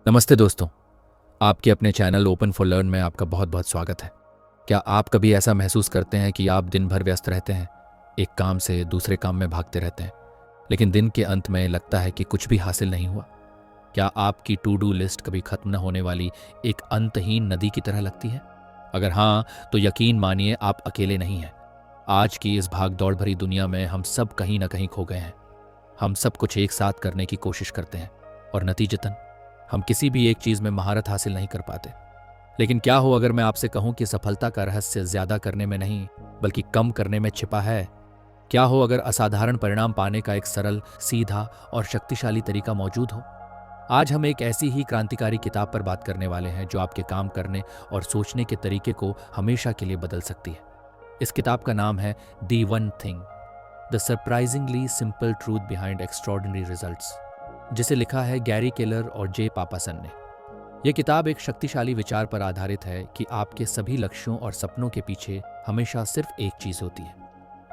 नमस्ते दोस्तों। आपके अपने चैनल ओपन फॉर लर्न में आपका बहुत बहुत स्वागत है। क्या आप कभी ऐसा महसूस करते हैं कि आप दिन भर व्यस्त रहते हैं, एक काम से दूसरे काम में भागते रहते हैं, लेकिन दिन के अंत में लगता है कि कुछ भी हासिल नहीं हुआ? क्या आपकी टू डू लिस्ट कभी खत्म न होने वाली एक अंतहीन नदी की तरह लगती है? अगर हाँ, तो यकीन मानिए आप अकेले नहीं हैं। आज की इस भाग दौड़ भरी दुनिया में हम सब कहीं ना कहीं खो गए हैं। हम सब कुछ एक साथ करने की कोशिश करते हैं और नतीजतन हम किसी भी एक चीज में महारत हासिल नहीं कर पाते। लेकिन क्या हो अगर मैं आपसे कहूं कि सफलता का रहस्य ज्यादा करने में नहीं बल्कि कम करने में छिपा है? क्या हो अगर असाधारण परिणाम पाने का एक सरल, सीधा और शक्तिशाली तरीका मौजूद हो? आज हम एक ऐसी ही क्रांतिकारी किताब पर बात करने वाले हैं जो आपके काम करने और सोचने के तरीके को हमेशा के लिए बदल सकती है। इस किताब का नाम है the one thing, the surprisingly simple truth behind extraordinary results, जिसे लिखा है गैरी केलर और जे पापासन ने। यह किताब एक शक्तिशाली विचार पर आधारित है कि आपके सभी लक्ष्यों और सपनों के पीछे हमेशा सिर्फ एक चीज होती है।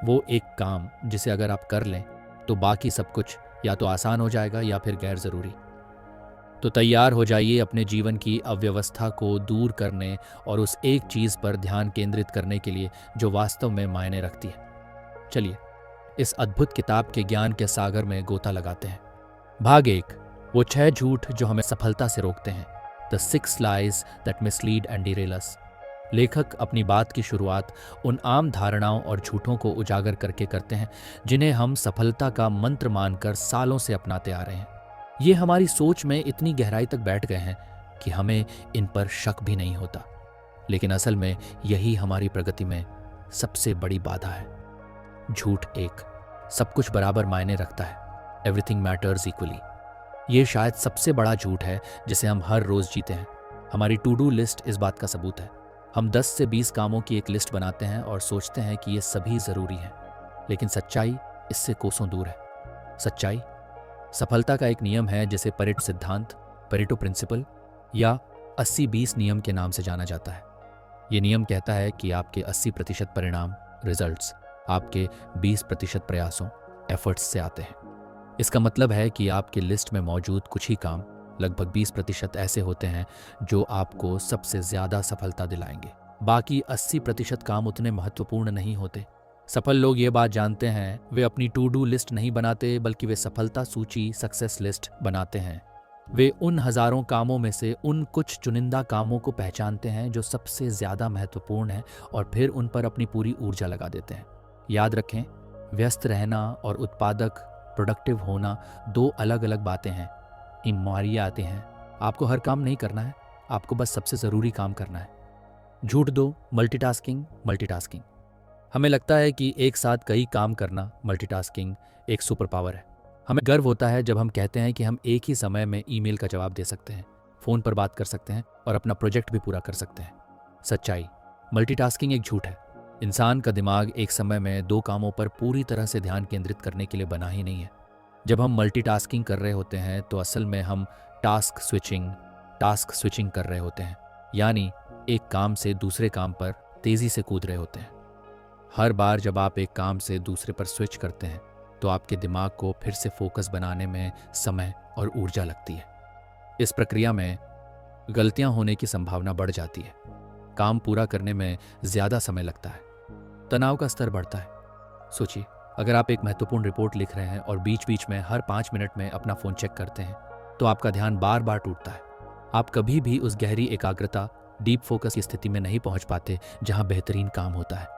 वो एक काम जिसे अगर आप कर लें तो बाकी सब कुछ या तो आसान हो जाएगा या फिर गैर जरूरी। तो तैयार हो जाइए अपने जीवन की अव्यवस्था को दूर करने और उस एक चीज पर ध्यान केंद्रित करने के लिए जो वास्तव में मायने रखती है। चलिए इस अद्भुत किताब के ज्ञान के सागर में गोता लगाते हैं। भाग 1, वो 6 झूठ जो हमें सफलता से रोकते हैं, the 6 lies that mislead and derail us. लेखक अपनी बात की शुरुआत उन आम धारणाओं और झूठों को उजागर करके करते हैं जिन्हें हम सफलता का मंत्र मानकर सालों से अपनाते आ रहे हैं। ये हमारी सोच में इतनी गहराई तक बैठ गए हैं कि हमें इन पर शक भी नहीं होता। लेकिन असल में यही हमारी प्रगति में सबसे बड़ी बाधा है। झूठ 1, सब कुछ बराबर मायने रखता है, एवरीथिंग मैटर्स इक्वली। ये शायद सबसे बड़ा झूठ है जिसे हम हर रोज जीते हैं। हमारी टू डू लिस्ट इस बात का सबूत है। हम 10 से 20 कामों की एक लिस्ट बनाते हैं और सोचते हैं कि ये सभी जरूरी हैं, लेकिन सच्चाई इससे कोसों दूर है। सच्चाई सफलता का एक नियम है जिसे परेटो सिद्धांत, परेटो प्रिंसिपल या 80-20 नियम के नाम से जाना जाता है। ये नियम कहता है कि आपके 80% परिणाम, रिजल्ट्स, आपके 20% प्रयासों, एफर्ट्स से आते हैं। इसका मतलब है कि आपकी लिस्ट में मौजूद कुछ ही काम, लगभग 20% ऐसे होते हैं जो आपको सबसे ज्यादा सफलता दिलाएंगे। बाकी 80% काम उतने महत्वपूर्ण नहीं होते। सफल लोग ये बात जानते हैं, वे अपनी टू डू लिस्ट नहीं बनाते बल्कि वे सफलता सूची, सक्सेस लिस्ट बनाते हैं। वे उन हजारों कामों में से उन कुछ चुनिंदा कामों को पहचानते हैं जो सबसे ज्यादा महत्वपूर्ण हैं और फिर उन पर अपनी पूरी ऊर्जा लगा देते हैं। याद रखें, व्यस्त रहना और उत्पादक, प्रोडक्टिव होना दो अलग अलग बातें हैं। ईमानियाँ आते हैं, आपको हर काम नहीं करना है, आपको बस सबसे ज़रूरी काम करना है। झूठ 2, मल्टीटास्किंग। मल्टीटास्किंग हमें लगता है कि एक साथ कई काम करना, मल्टीटास्किंग, एक सुपर पावर है। हमें गर्व होता है जब हम कहते हैं कि हम एक ही समय में ईमेल का जवाब दे सकते हैं, फ़ोन पर बात कर सकते हैं और अपना प्रोजेक्ट भी पूरा कर सकते हैं। सच्चाई, मल्टीटास्किंग एक झूठ है। इंसान का दिमाग एक समय में 2 कामों पर पूरी तरह से ध्यान केंद्रित करने के लिए बना ही नहीं है। जब हम मल्टीटास्किंग कर रहे होते हैं तो असल में हम टास्क स्विचिंग कर रहे होते हैं, यानी एक काम से दूसरे काम पर तेजी से कूद रहे होते हैं। हर बार जब आप एक काम से दूसरे पर स्विच करते हैं तो आपके दिमाग को फिर से फोकस बनाने में समय और ऊर्जा लगती है। इस प्रक्रिया में गलतियां होने की संभावना बढ़ जाती है, काम पूरा करने में ज्यादा समय लगता है, तनाव का स्तर बढ़ता है। सोचिए, अगर आप एक महत्वपूर्ण रिपोर्ट लिख रहे हैं और बीच बीच में हर 5 मिनट में अपना फोन चेक करते हैं तो आपका ध्यान बार बार टूटता है। आप कभी भी उस गहरी एकाग्रता, डीप फोकस की स्थिति में नहीं पहुंच पाते जहां बेहतरीन काम होता है।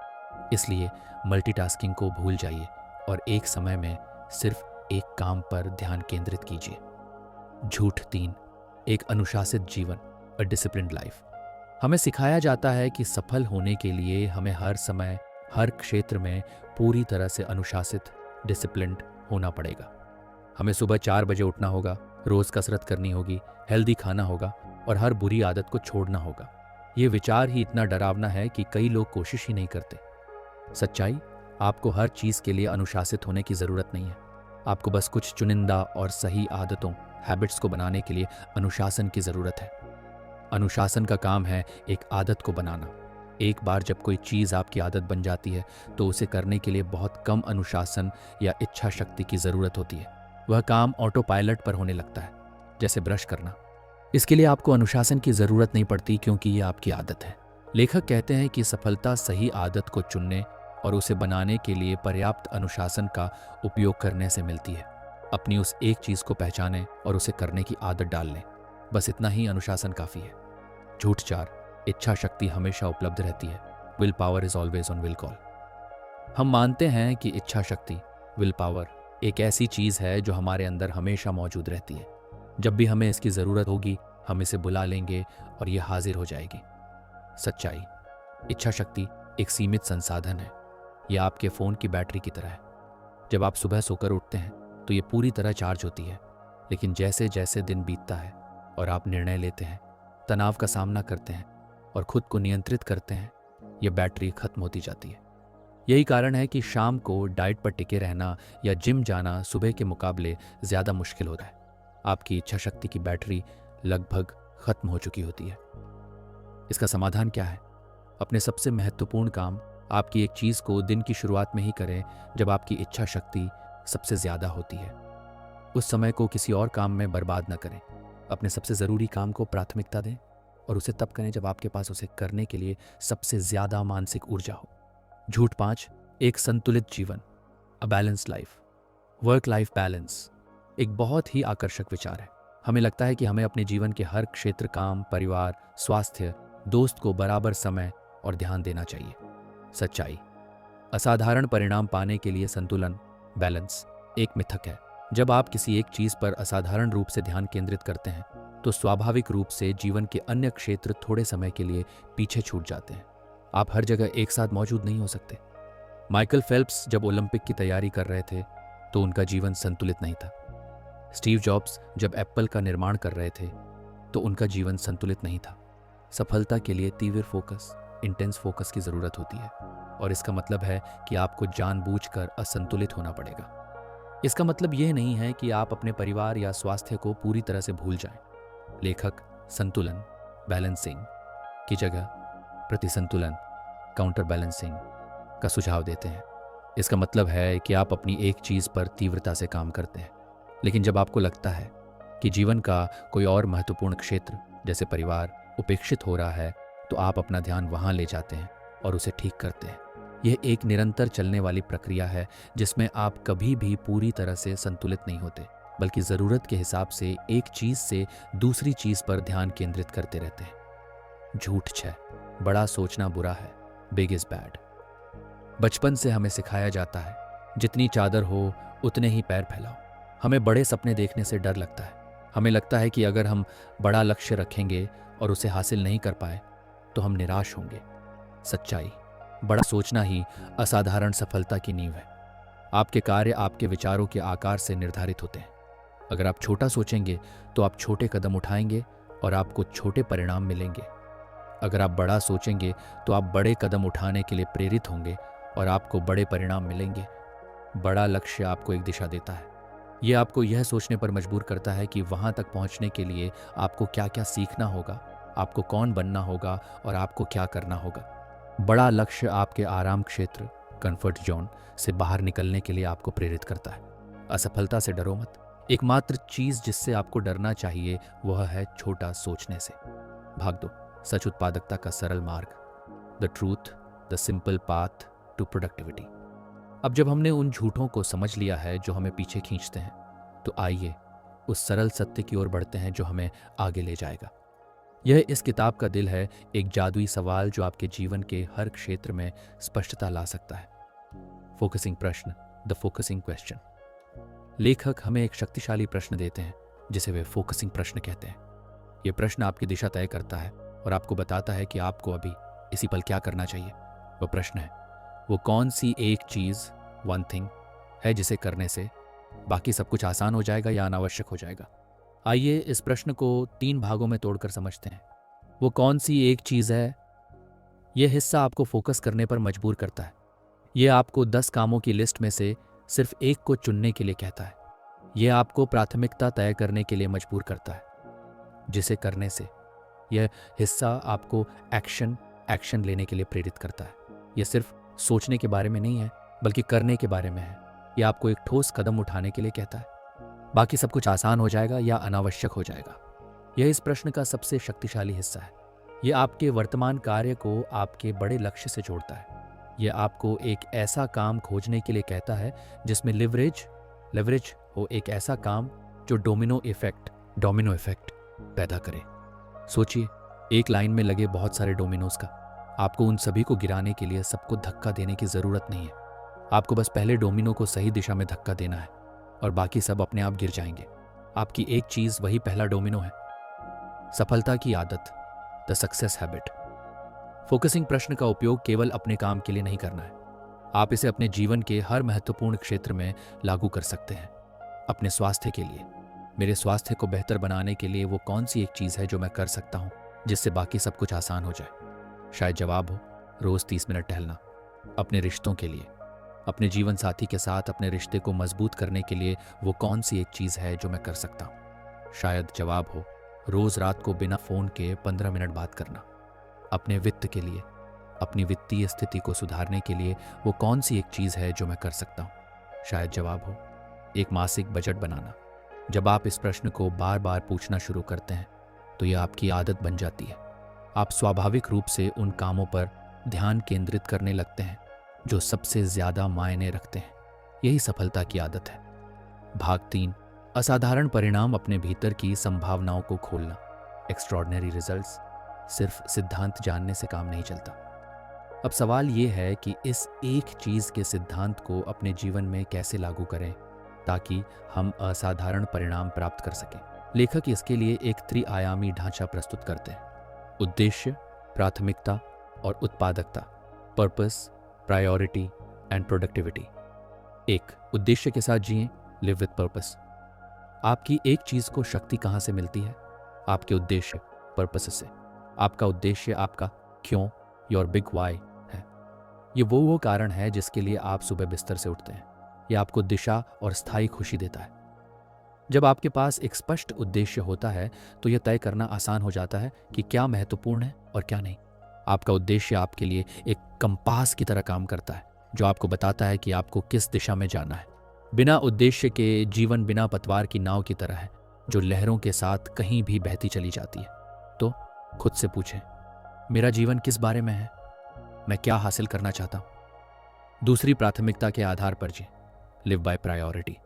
इसलिए मल्टीटास्किंग को भूल जाइए और एक समय में सिर्फ एक काम पर ध्यान केंद्रित कीजिए। झूठ 3, एक अनुशासित जीवन, अ डिसिप्लिन्ड लाइफ। हमें सिखाया जाता है कि सफल होने के लिए हमें हर समय, हर क्षेत्र में पूरी तरह से अनुशासित, डिसिप्लिन्ड होना पड़ेगा। हमें सुबह 4 बजे उठना होगा, रोज कसरत करनी होगी, हेल्दी खाना होगा और हर बुरी आदत को छोड़ना होगा। ये विचार ही इतना डरावना है कि कई लोग कोशिश ही नहीं करते। सच्चाई, आपको हर चीज के लिए अनुशासित होने की जरूरत नहीं है। आपको बस कुछ चुनिंदा और सही आदतों, हैबिट्स को बनाने के लिए अनुशासन की जरूरत है। अनुशासन का काम है एक आदत को बनाना। एक बार जब कोई चीज आपकी आदत बन जाती है तो उसे करने के लिए बहुत कम अनुशासन या इच्छा शक्ति की जरूरत होती है। वह काम ऑटो पायलट पर होने लगता है, जैसे ब्रश करना। इसके लिए आपको अनुशासन की ज़रूरत नहीं पड़ती, क्योंकि ये आपकी आदत है। लेखक कहते हैं कि सफलता सही आदत को चुनने और उसे बनाने के लिए पर्याप्त अनुशासन का उपयोग करने से मिलती है। अपनी उस एक चीज़ को पहचानें और उसे करने की आदत डाल लें। बस इतना ही अनुशासन काफ़ी है। झूठ 4, इच्छा शक्ति हमेशा उपलब्ध रहती है। Will power is always on will call. हम मानते हैं कि इच्छा शक्ति, विल पावर, एक ऐसी चीज़ है जो हमारे अंदर हमेशा मौजूद रहती है। जब भी हमें इसकी ज़रूरत होगी हम इसे बुला लेंगे और ये हाजिर हो जाएगी। सच्चाई, इच्छा शक्ति एक सीमित संसाधन है। यह आपके फ़ोन की बैटरी की तरह है। जब आप सुबह सोकर उठते हैं तो ये पूरी तरह चार्ज होती है, लेकिन जैसे जैसे दिन बीतता है और आप निर्णय लेते हैं, तनाव का सामना करते हैं और खुद को नियंत्रित करते हैं, यह बैटरी खत्म होती जाती है। यही कारण है कि शाम को डाइट पर टिके रहना या जिम जाना सुबह के मुकाबले ज़्यादा मुश्किल होता है। आपकी इच्छा शक्ति की बैटरी लगभग खत्म हो चुकी होती है। इसका समाधान क्या है? अपने सबसे महत्वपूर्ण काम, आपकी एक चीज़ को दिन की शुरुआत में ही करें जब आपकी इच्छा शक्ति सबसे ज़्यादा होती है। उस समय को किसी और काम में बर्बाद न करें। अपने सबसे ज़रूरी काम को प्राथमिकता दें और उसे तब करें जब आपके पास उसे करने के लिए सबसे ज़्यादा मानसिक ऊर्जा हो। झूठ 5, एक संतुलित जीवन, a balance life. Work life balance एक बहुत ही आकर्षक विचार है। हमें लगता है कि हमें अपने जीवन के हर क्षेत्र, काम, परिवार, स्वास्थ्य, दोस्त को बराबर समय और ध्यान देना चाहिए। सच्चाई, असाधारण परिणाम पाने के लिए संतुलन, बैलेंस एक मिथक है। जब आप किसी एक चीज़ पर असाधारण रूप से ध्यान केंद्रित करते हैं तो स्वाभाविक रूप से जीवन के अन्य क्षेत्र थोड़े समय के लिए पीछे छूट जाते हैं। आप हर जगह एक साथ मौजूद नहीं हो सकते। माइकल फेल्प्स जब ओलंपिक की तैयारी कर रहे थे तो उनका जीवन संतुलित नहीं था। स्टीव जॉब्स जब एप्पल का निर्माण कर रहे थे तो उनका जीवन संतुलित नहीं था। सफलता के लिए तीव्र फोकस, इंटेंस फोकस की ज़रूरत होती है, और इसका मतलब है कि आपको जानबूझकर असंतुलित होना पड़ेगा। इसका मतलब यह नहीं है कि आप अपने परिवार या स्वास्थ्य को पूरी तरह से भूल जाएं। लेखक संतुलन, बैलेंसिंग की जगह प्रतिसंतुलन, काउंटर बैलेंसिंग का सुझाव देते हैं। इसका मतलब है कि आप अपनी एक चीज़ पर तीव्रता से काम करते हैं, लेकिन जब आपको लगता है कि जीवन का कोई और महत्वपूर्ण क्षेत्र जैसे परिवार उपेक्षित हो रहा है तो आप अपना ध्यान वहाँ ले जाते हैं और उसे ठीक करते हैं। यह एक निरंतर चलने वाली प्रक्रिया है जिसमें आप कभी भी पूरी तरह से संतुलित नहीं होते, बल्कि ज़रूरत के हिसाब से एक चीज़ से दूसरी चीज़ पर ध्यान केंद्रित करते रहते हैं। झूठ 6, बड़ा सोचना बुरा है, बिग इज़ बैड। बचपन से हमें सिखाया जाता है जितनी चादर हो उतने ही पैर फैलाओ। हमें बड़े सपने देखने से डर लगता है। हमें लगता है कि अगर हम बड़ा लक्ष्य रखेंगे और उसे हासिल नहीं कर पाए तो हम निराश होंगे। सच्चाई, बड़ा सोचना ही असाधारण सफलता की नींव है। आपके कार्य आपके विचारों के आकार से निर्धारित होते हैं। अगर आप छोटा सोचेंगे तो आप छोटे कदम उठाएंगे और आपको छोटे परिणाम मिलेंगे। अगर आप बड़ा सोचेंगे तो आप बड़े कदम उठाने के लिए प्रेरित होंगे और आपको बड़े परिणाम मिलेंगे। बड़ा लक्ष्य आपको एक दिशा देता है। यह आपको यह सोचने पर मजबूर करता है कि वहां तक पहुंचने के लिए आपको क्या क्या सीखना होगा, आपको कौन बनना होगा और आपको क्या करना होगा। बड़ा लक्ष्य आपके आराम क्षेत्र, कंफर्ट जोन से बाहर निकलने के लिए आपको प्रेरित करता है। असफलता से डरो मत। एकमात्र चीज जिससे आपको डरना चाहिए वह है छोटा सोचने से। भाग दो, सच उत्पादकता का सरल मार्ग, the truth, the simple path to productivity. अब जब हमने उन झूठों को समझ लिया है जो हमें पीछे खींचते हैं, तो आइए उस सरल सत्य की ओर बढ़ते हैं जो हमें आगे ले जाएगा। यह इस किताब का दिल है, एक जादुई सवाल जो आपके जीवन के हर क्षेत्र में स्पष्टता ला सकता है। फोकसिंग प्रश्न, द फोकसिंग क्वेश्चन। लेखक हमें एक शक्तिशाली प्रश्न देते हैं जिसे वे फोकसिंग प्रश्न कहते हैं। यह प्रश्न आपकी दिशा तय करता है और आपको बताता है कि आपको अभी इसी पल क्या करना चाहिए। वह प्रश्न है, वो कौन सी एक चीज़, वन थिंग है जिसे करने से बाकी सब कुछ आसान हो जाएगा या अनावश्यक हो जाएगा। आइए इस प्रश्न को 3 भागों में तोड़कर समझते हैं। वो कौन सी एक चीज़ है? यह हिस्सा आपको फोकस करने पर मजबूर करता है। यह आपको 10 कामों की लिस्ट में से सिर्फ एक को चुनने के लिए कहता है। यह आपको प्राथमिकता तय करने के लिए मजबूर करता है, जिसे करने से यह हिस्सा आपको एक्शन लेने के लिए प्रेरित करता है। यह सिर्फ सोचने के बारे में नहीं है, बल्कि करने के बारे में है। यह आपको एक ठोस कदम उठाने के लिए कहता है। बाकी सब कुछ आसान हो जाएगा या अनावश्यक हो जाएगा। यह इस प्रश्न का सबसे शक्तिशाली हिस्सा है। यह आपके वर्तमान कार्य को आपके बड़े लक्ष्य से जोड़ता है। यह आपको एक ऐसा काम खोजने के लिए कहता है जिसमें लेवरेज हो, एक ऐसा काम जो डोमिनो इफेक्ट पैदा करे। सोचिए, एक लाइन में लगे बहुत सारे डोमिनोज का। आपको उन सभी को गिराने के लिए सबको धक्का देने की जरूरत नहीं है। आपको बस पहले डोमिनो को सही दिशा में धक्का देना है और बाकी सब अपने आप गिर जाएंगे। आपकी एक चीज, वही पहला डोमिनो है, सफलता की आदत, द सक्सेस हैबिट। फोकसिंग प्रश्न का उपयोग केवल अपने काम के लिए नहीं करना है। आप इसे अपने जीवन के हर महत्वपूर्ण क्षेत्र में लागू कर सकते हैं। अपने स्वास्थ्य के लिए, मेरे स्वास्थ्य को बेहतर बनाने के लिए वो कौन सी एक चीज है जो मैं कर सकता हूं जिससे बाकी सब कुछ आसान हो जाए? शायद जवाब हो, रोज 30 मिनट टहलना। अपने रिश्तों के लिए, अपने जीवन साथी के साथ अपने रिश्ते को मजबूत करने के लिए वो कौन सी एक चीज है जो मैं कर सकता हूं? शायद जवाब हो, रोज रात को बिना फोन के 15 मिनट बात करना। अपने वित्त के लिए, अपनी वित्तीय स्थिति को सुधारने के लिए वो कौन सी एक चीज है जो मैं कर सकता हूं? शायद जवाब हो, एक मासिक बजट बनाना। जब आप इस प्रश्न को बार बार पूछना शुरू करते हैं तो यह आपकी आदत बन जाती है। आप स्वाभाविक रूप से उन कामों पर ध्यान केंद्रित करने लगते हैं जो सबसे ज्यादा मायने रखते हैं। यही सफलता की आदत है। भाग 3, असाधारण परिणाम, अपने भीतर की संभावनाओं को खोलना। Extraordinary results. सिर्फ सिद्धांत जानने से काम नहीं चलता। अब सवाल यह है कि इस एक चीज के सिद्धांत को अपने जीवन में कैसे लागू करें ताकि हम असाधारण परिणाम प्राप्त कर सकें। लेखक इसके लिए एक त्रिआयामी ढांचा प्रस्तुत करते हैं: उद्देश्य, प्राथमिकता और उत्पादकता। Purpose, priority and productivity. 1. उद्देश्य के साथ जिएं, लिव विद पर्पस। आपकी एक चीज को शक्ति कहां से मिलती है? आपके उद्देश्य, पर्पस से। आपका उद्देश्य आपका क्यों, योर बिग वाई है। ये वो कारण है जिसके लिए आप सुबह बिस्तर से उठते हैं। यह आपको दिशा और स्थायी खुशी देता है। जब आपके पास एक स्पष्ट उद्देश्य होता है तो यह तय करना आसान हो जाता है कि क्या महत्वपूर्ण है और क्या नहीं। आपका उद्देश्य आपके लिए एक कंपास की तरह काम करता है जो आपको बताता है कि आपको किस दिशा में जाना है। बिना उद्देश्य के जीवन बिना पतवार की नाव की तरह है जो लहरों के साथ कहीं भी बहती चली जाती है। तो खुद से पूछें, मेरा जीवन किस बारे में है? मैं क्या हासिल करना चाहता हूं? दूसरी, प्राथमिकता के आधार पर जिए, लिव बाय प्रायोरिटी।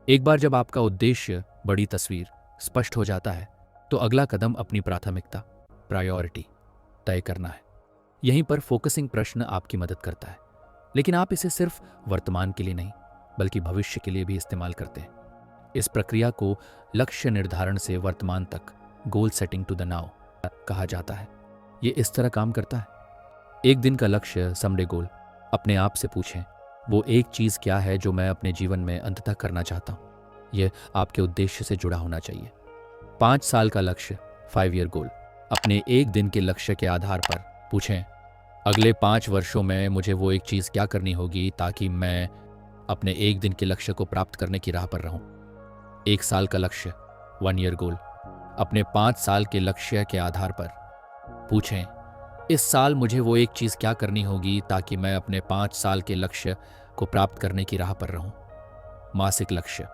एक बार जब आपका उद्देश्य, बड़ी तस्वीर स्पष्ट हो जाता है तो अगला कदम अपनी प्राथमिकता, प्रायोरिटी तय करना है। यहीं पर फोकसिंग प्रश्न आपकी मदद करता है। लेकिन आप इसे सिर्फ वर्तमान के लिए नहीं बल्कि भविष्य के लिए भी इस्तेमाल करते हैं। इस प्रक्रिया को लक्ष्य निर्धारण से वर्तमान तक, goal setting to the now कहा जाता है। ये इस तरह काम करता है: एक दिन का लक्ष्य, समडे गोल। अपने आप से पूछें, वो एक चीज क्या है जो मैं अपने जीवन में अंततः करना चाहता हूं? यह आपके उद्देश्य से जुड़ा होना चाहिए। 5 साल का लक्ष्य, 5 ईयर गोल। अपने एक दिन के लक्ष्य के आधार पर पूछें, अगले 5 वर्षों में मुझे वो एक चीज क्या करनी होगी ताकि मैं अपने एक दिन के लक्ष्य को प्राप्त करने की राह पर रहूं। 1 साल का लक्ष्य, 1 ईयर गोल। अपने 5 साल के लक्ष्य के आधार पर पूछें, इस साल मुझे वो एक चीज क्या करनी होगी ताकि मैं अपने 5 साल के लक्ष्य को प्राप्त करने की राह पर रहूं। मासिक लक्ष्य,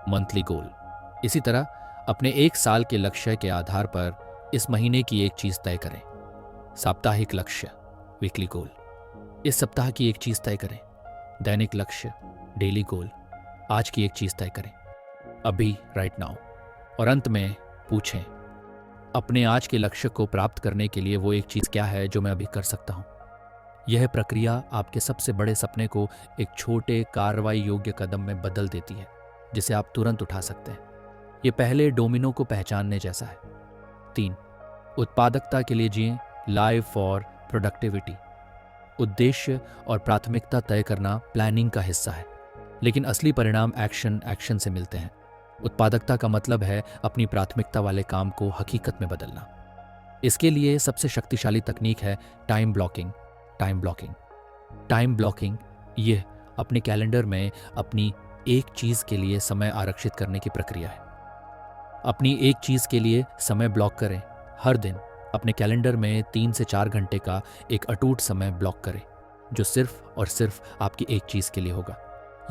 मंथली गोल। इसी तरह अपने 1 साल के लक्ष्य के आधार पर इस महीने की एक चीज तय करें। साप्ताहिक लक्ष्य, वीकली गोल। इस सप्ताह की एक चीज तय करें। दैनिक लक्ष्य, डेली गोल। आज की एक चीज तय करें, अभी, राइट नाउ। और अंत में पूछें, अपने आज के लक्ष्य को प्राप्त करने के लिए वो एक चीज क्या है जो मैं अभी कर सकता हूं। यह प्रक्रिया आपके सबसे बड़े सपने को एक छोटे कार्रवाई योग्य कदम में बदल देती है जिसे आप तुरंत उठा सकते हैं। यह पहले डोमिनो को पहचानने जैसा है। 3. उत्पादकता के लिए जिएं, लाइव फॉर प्रोडक्टिविटी। उद्देश्य और प्राथमिकता तय करना प्लानिंग का हिस्सा है, लेकिन असली परिणाम एक्शन से मिलते हैं। उत्पादकता का मतलब है अपनी प्राथमिकता वाले काम को हकीकत में बदलना। इसके लिए सबसे शक्तिशाली तकनीक है टाइम ब्लॉकिंग। टाइम ब्लॉकिंग यह अपने कैलेंडर में अपनी एक चीज के लिए समय आरक्षित करने की प्रक्रिया है। अपनी एक चीज के लिए समय ब्लॉक करें। हर दिन अपने कैलेंडर में 3 से 4 घंटे का एक अटूट समय ब्लॉक करें जो सिर्फ और सिर्फ आपकी एक चीज के लिए होगा।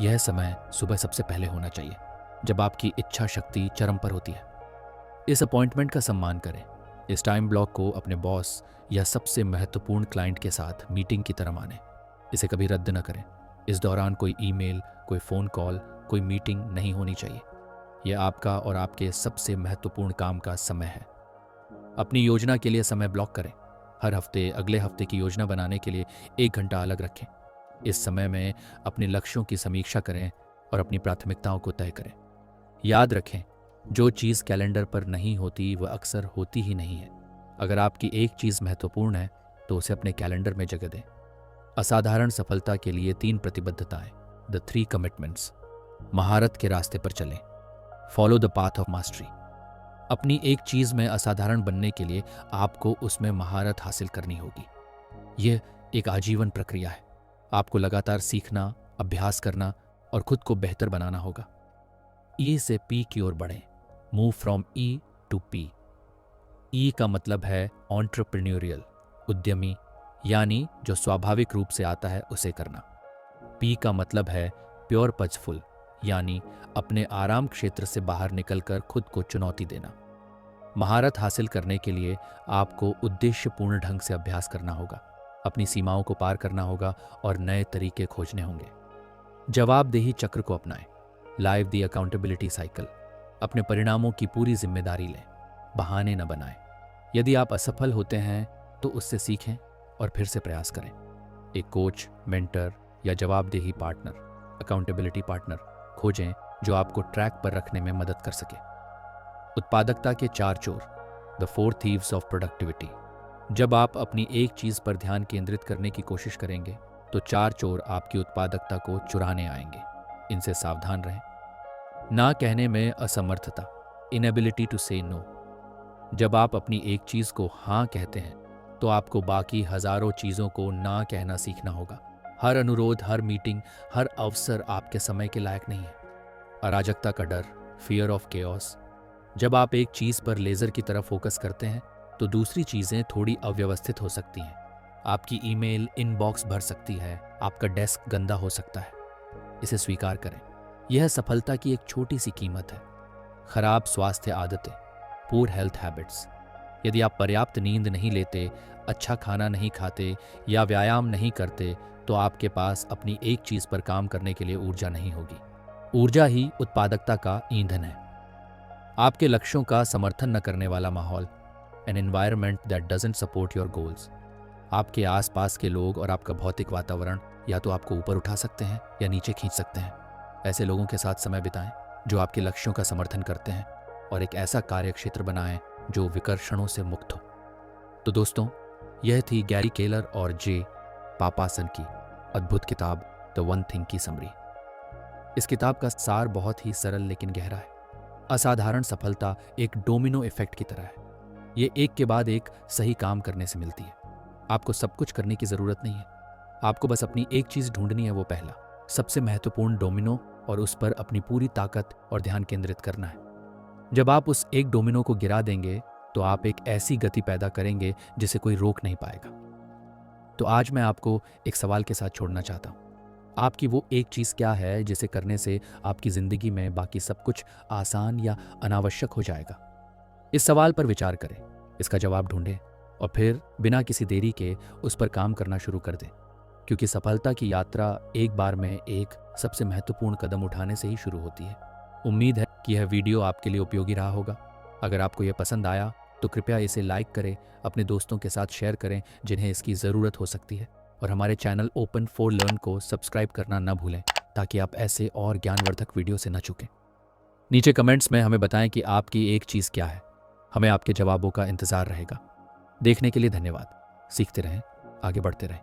यह समय सुबह सबसे पहले होना चाहिए जब आपकी इच्छा शक्ति चरम पर होती है। इस अपॉइंटमेंट का सम्मान करें। इस टाइम ब्लॉक को अपने बॉस या सबसे महत्वपूर्ण क्लाइंट के साथ मीटिंग की तरह मानें। इसे कभी रद्द न करें। इस दौरान कोई ईमेल, कोई फ़ोन कॉल, कोई मीटिंग नहीं होनी चाहिए। यह आपका और आपके सबसे महत्वपूर्ण काम का समय है। अपनी योजना के लिए समय ब्लॉक करें। हर हफ्ते अगले हफ्ते की योजना बनाने के लिए 1 घंटा अलग रखें। इस समय में अपने लक्ष्यों की समीक्षा करें और अपनी प्राथमिकताओं को तय करें। याद रखें, जो चीज़ कैलेंडर पर नहीं होती वह अक्सर होती ही नहीं है। अगर आपकी एक चीज़ महत्वपूर्ण है तो उसे अपने कैलेंडर में जगह दें। असाधारण सफलता के लिए 3 प्रतिबद्धताएं, द 3 कमिटमेंट्स। महारत के रास्ते पर चलें। Follow the path of mastery. अपनी एक चीज में असाधारण बनने के लिए आपको उसमें महारत हासिल करनी होगी। यह एक आजीवन प्रक्रिया है। आपको लगातार सीखना, अभ्यास करना और खुद को बेहतर बनाना होगा। ई से पी की ओर बढ़ें। Move from E to P. E का मतलब है एंटरप्रेन्योरियल, उद्यमी, यानी जो स्वाभाविक रूप से आता है उसे करना। पी का मतलब है प्योर पजफुल, यानी अपने आराम क्षेत्र से बाहर निकलकर खुद को चुनौती देना। महारत हासिल करने के लिए आपको उद्देश्यपूर्ण ढंग से अभ्यास करना होगा, अपनी सीमाओं को पार करना होगा और नए तरीके खोजने होंगे। जवाबदेही चक्र को अपनाएं। Live the accountability cycle. अपने परिणामों की पूरी जिम्मेदारी लें, बहाने न बनाएं। यदि आप असफल होते हैं तो उससे सीखें और फिर से प्रयास करें। एक कोच, मेंटर या जवाबदेही पार्टनर, अकाउंटेबिलिटी पार्टनर खोजें जो आपको ट्रैक पर रखने में मदद कर सके। उत्पादकता के 4 चोर, द 4 थीव्स ऑफ प्रोडक्टिविटी। जब आप अपनी एक चीज पर ध्यान केंद्रित करने की कोशिश करेंगे तो 4 चोर आपकी उत्पादकता को चुराने आएंगे। इनसे सावधान रहें। ना कहने में असमर्थता, इनएबिलिटी टू से नो। जब आप अपनी एक चीज को हाँ कहते हैं तो आपको बाकी हजारों चीजों को ना कहना सीखना होगा। हर अनुरोध, हर मीटिंग, हर अवसर आपके समय के लायक नहीं है। अराजकता का डर, फियर ऑफ केओस। जब आप एक चीज पर लेजर की तरह फोकस करते हैं तो दूसरी चीजें थोड़ी अव्यवस्थित हो सकती हैं। आपकी ईमेल इनबॉक्स भर सकती है, आपका डेस्क गंदा हो सकता है। इसे स्वीकार करें। यह सफलता की एक छोटी सी कीमत है। खराब स्वास्थ्य आदतें, पूर हेल्थ हैबिट्स। यदि आप पर्याप्त नींद नहीं लेते, अच्छा खाना नहीं खाते या व्यायाम नहीं करते तो आपके पास अपनी एक चीज पर काम करने के लिए ऊर्जा नहीं होगी। ऊर्जा ही उत्पादकता का ईंधन है। आपके लक्ष्यों का समर्थन न करने वाला माहौल, an environment that doesn't support your goals. आपके आसपास के लोग और आपका भौतिक वातावरण या तो आपको ऊपर उठा सकते हैं या नीचे खींच सकते हैं। ऐसे लोगों के साथ समय बिताएं जो आपके लक्ष्यों का समर्थन करते हैं और एक ऐसा कार्यक्षेत्र बनाएं जो विकर्षणों से मुक्त हो। तो दोस्तों, यह थी गैरी केलर और जे पापासन की अद्भुत किताब द वन थिंग की समरी। इस किताब का सार बहुत ही सरल लेकिन गहरा है। असाधारण सफलता एक डोमिनो इफेक्ट की तरह है। ये एक के बाद एक सही काम करने से मिलती है। आपको सब कुछ करने की जरूरत नहीं है। आपको बस अपनी एक चीज ढूंढनी है, वो पहला, सबसे महत्वपूर्ण डोमिनो, और उस पर अपनी पूरी ताकत और ध्यान केंद्रित करना है। जब आप उस एक डोमिनो को गिरा देंगे तो आप एक ऐसी गति पैदा करेंगे जिसे कोई रोक नहीं पाएगा। तो आज मैं आपको एक सवाल के साथ छोड़ना चाहता हूं। आपकी वो एक चीज क्या है जिसे करने से आपकी जिंदगी में बाकी सब कुछ आसान या अनावश्यक हो जाएगा? इस सवाल पर विचार करें, इसका जवाब ढूंढें और फिर बिना किसी देरी के उस पर काम करना शुरू कर दें। क्योंकि सफलता की यात्रा एक बार में एक सबसे महत्वपूर्ण कदम उठाने से ही शुरू होती है। उम्मीद है कि यह वीडियो आपके लिए उपयोगी रहा होगा। अगर आपको यह पसंद आया तो कृपया इसे लाइक करें, अपने दोस्तों के साथ शेयर करें जिन्हें इसकी ज़रूरत हो सकती है, और हमारे चैनल ओपन फॉर लर्न को सब्सक्राइब करना न भूलें ताकि आप ऐसे और ज्ञानवर्धक वीडियो से न चूकें। नीचे कमेंट्स में हमें बताएं कि आपकी एक चीज़ क्या है। हमें आपके जवाबों का इंतज़ार रहेगा। देखने के लिए धन्यवाद। सीखते रहें, आगे बढ़ते रहें।